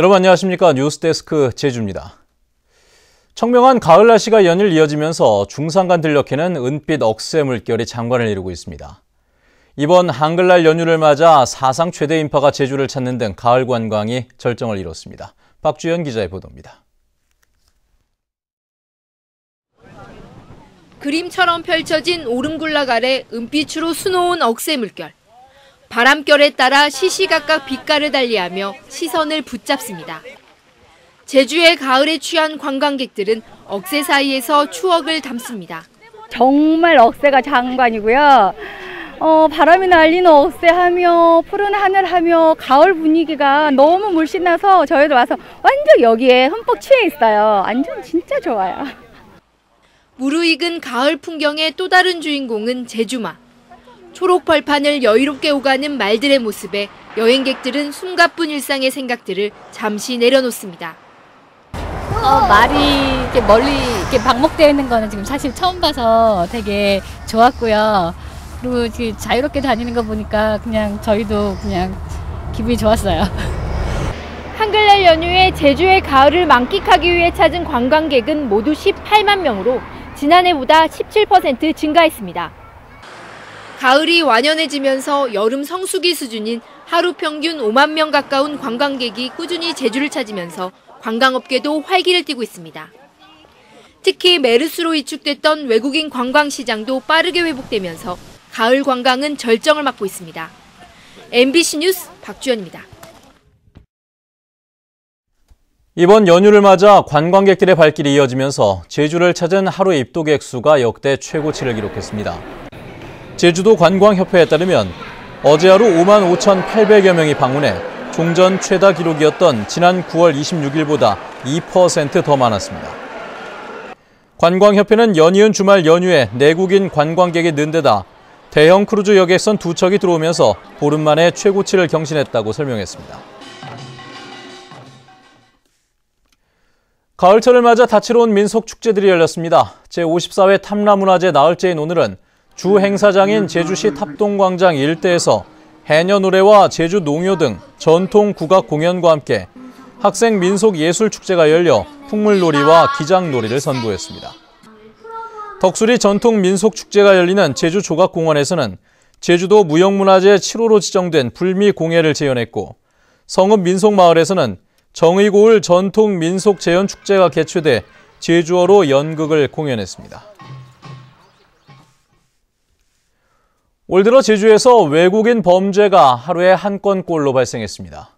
여러분 안녕하십니까. 뉴스데스크 제주입니다. 청명한 가을 날씨가 연일 이어지면서 중산간 들녘에는 은빛 억새 물결이 장관을 이루고 있습니다. 이번 한글날 연휴를 맞아 사상 최대 인파가 제주를 찾는 등 가을 관광이 절정을 이뤘습니다. 박주연 기자의 보도입니다. 그림처럼 펼쳐진 오름굴락 아래 은빛으로 수놓은 억새 물결. 바람결에 따라 시시각각 빛깔을 달리하며 시선을 붙잡습니다. 제주의 가을에 취한 관광객들은 억새 사이에서 추억을 담습니다. 정말 억새가 장관이고요. 바람이 날리는 억새하며 푸른 하늘하며 가을 분위기가 너무 물씬 나서 저희도 와서 완전 여기에 흠뻑 취해 있어요. 완전 진짜 좋아요. 무르익은 가을 풍경의 또 다른 주인공은 제주마. 초록 벌판을 여유롭게 오가는 말들의 모습에 여행객들은 숨가쁜 일상의 생각들을 잠시 내려놓습니다. 말이 이렇게 멀리 이렇게 방목되어 있는 거는 지금 사실 처음 봐서 되게 좋았고요. 그리고 이렇게 자유롭게 다니는 거 보니까 그냥 저희도 그냥 기분이 좋았어요. 한글날 연휴에 제주의 가을을 만끽하기 위해 찾은 관광객은 모두 18만 명으로 지난해보다 17% 증가했습니다. 가을이 완연해지면서 여름 성수기 수준인 하루 평균 5만 명 가까운 관광객이 꾸준히 제주를 찾으면서 관광업계도 활기를 띠고 있습니다. 특히 메르스로 위축됐던 외국인 관광시장도 빠르게 회복되면서 가을 관광은 절정을 맞고 있습니다. MBC 뉴스 박주연입니다. 이번 연휴를 맞아 관광객들의 발길이 이어지면서 제주를 찾은 하루 입도객 수가 역대 최고치를 기록했습니다. 제주도 관광협회에 따르면 어제 하루 5만 5,800여 명이 방문해 종전 최다 기록이었던 지난 9월 26일보다 2% 더 많았습니다. 관광협회는 연이은 주말 연휴에 내국인 관광객이 는 데다 대형 크루즈 여객선 2척이 들어오면서 보름 만에 최고치를 경신했다고 설명했습니다. 가을철을 맞아 다채로운 민속축제들이 열렸습니다. 제54회 탐라문화제 나흘째인 오늘은 주 행사장인 제주시 탑동광장 일대에서 해녀 노래와 제주 농요 등 전통 국악 공연과 함께 학생 민속예술축제가 열려 풍물놀이와 기장놀이를 선보였습니다. 덕수리 전통 민속축제가 열리는 제주 조각공원에서는 제주도 무형문화재 7호로 지정된 불미공예를 재현했고 성읍 민속마을에서는 정의고을 전통 민속재현축제가 개최돼 제주어로 연극을 공연했습니다. 올 들어 제주에서 외국인 범죄가 하루에 한 건꼴로 발생했습니다.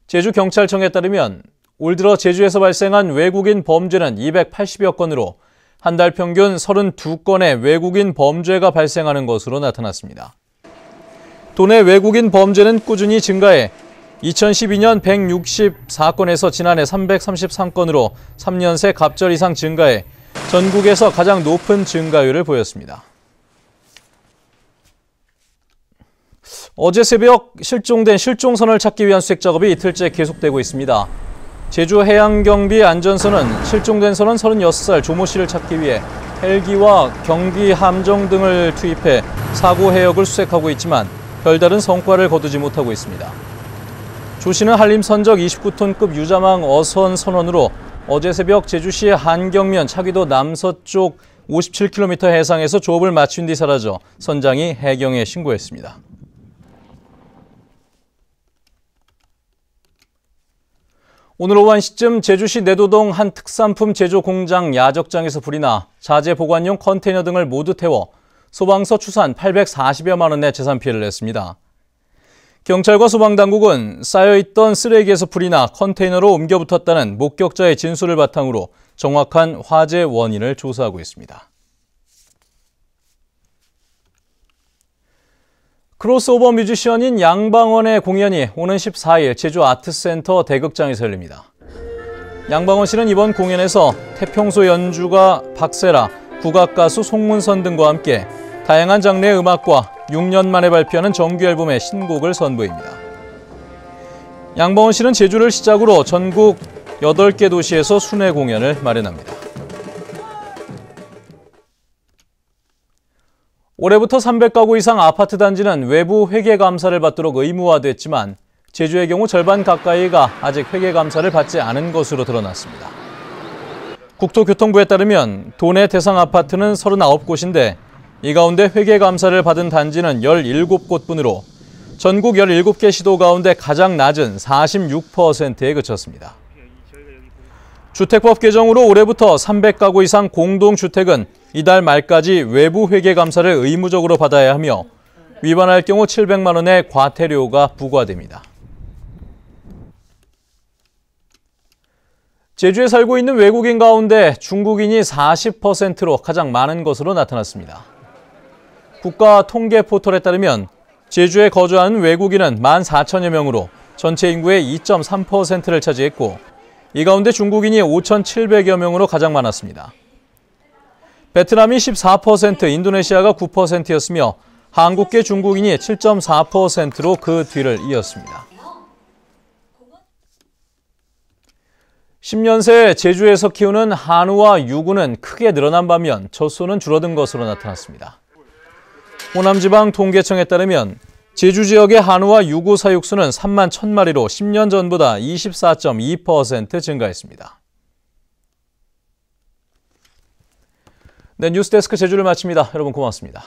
제주경찰청에 따르면 올 들어 제주에서 발생한 외국인 범죄는 280여 건으로 한 달 평균 32건의 외국인 범죄가 발생하는 것으로 나타났습니다. 도내 외국인 범죄는 꾸준히 증가해 2012년 164건에서 지난해 333건으로 3년 새 갑절 이상 증가해 전국에서 가장 높은 증가율을 보였습니다. 어제 새벽 실종된 실종선을 찾기 위한 수색 작업이 이틀째 계속되고 있습니다. 제주해양경비 안전선은 실종된 선원 36살 조모 씨를 찾기 위해 헬기와 경비 함정 등을 투입해 사고 해역을 수색하고 있지만 별다른 성과를 거두지 못하고 있습니다. 조 씨는 한림 선적 29톤급 유자망 어선 선원으로 어제 새벽 제주시 한경면 차기도 남서쪽 57km 해상에서 조업을 마친 뒤 사라져 선장이 해경에 신고했습니다. 오늘 오후 1시쯤 제주시 내도동 한 특산품 제조 공장 야적장에서 불이 나 자재 보관용 컨테이너 등을 모두 태워 소방서 추산 840여만 원의 재산 피해를 냈습니다. 경찰과 소방당국은 쌓여있던 쓰레기에서 불이 나 컨테이너로 옮겨 붙었다는 목격자의 진술을 바탕으로 정확한 화재 원인을 조사하고 있습니다. 크로스오버 뮤지션인 양방원의 공연이 오는 14일 제주 아트센터 대극장에서 열립니다. 양방원 씨는 이번 공연에서 태평소 연주가 박세라, 국악가수 송문선 등과 함께 다양한 장르의 음악과 6년 만에 발표하는 정규 앨범의 신곡을 선보입니다. 양방원 씨는 제주를 시작으로 전국 8개 도시에서 순회 공연을 마련합니다. 올해부터 300가구 이상 아파트 단지는 외부 회계 감사를 받도록 의무화됐지만 제주의 경우 절반 가까이가 아직 회계감사를 받지 않은 것으로 드러났습니다. 국토교통부에 따르면 도내 대상 아파트는 39곳인데 이 가운데 회계감사를 받은 단지는 17곳뿐으로 전국 17개 시도 가운데 가장 낮은 46%에 그쳤습니다. 주택법 개정으로 올해부터 300가구 이상 공동주택은 이달 말까지 외부 회계감사를 의무적으로 받아야 하며 위반할 경우 700만 원의 과태료가 부과됩니다. 제주에 살고 있는 외국인 가운데 중국인이 40%로 가장 많은 것으로 나타났습니다. 국가 통계 포털에 따르면 제주에 거주하는 외국인은 14,000여 명으로 전체 인구의 2.3%를 차지했고 이 가운데 중국인이 5,700여 명으로 가장 많았습니다. 베트남이 14%, 인도네시아가 9%였으며 한국계 중국인이 7.4%로 그 뒤를 이었습니다. 10년 새 제주에서 키우는 한우와 유구는 크게 늘어난 반면 젖소는 줄어든 것으로 나타났습니다. 호남지방 통계청에 따르면 제주 지역의 한우와 유구 사육수는 3만 1,000마리로 10년 전보다 24.2% 증가했습니다. 네, 뉴스데스크 제주를 마칩니다. 여러분 고맙습니다.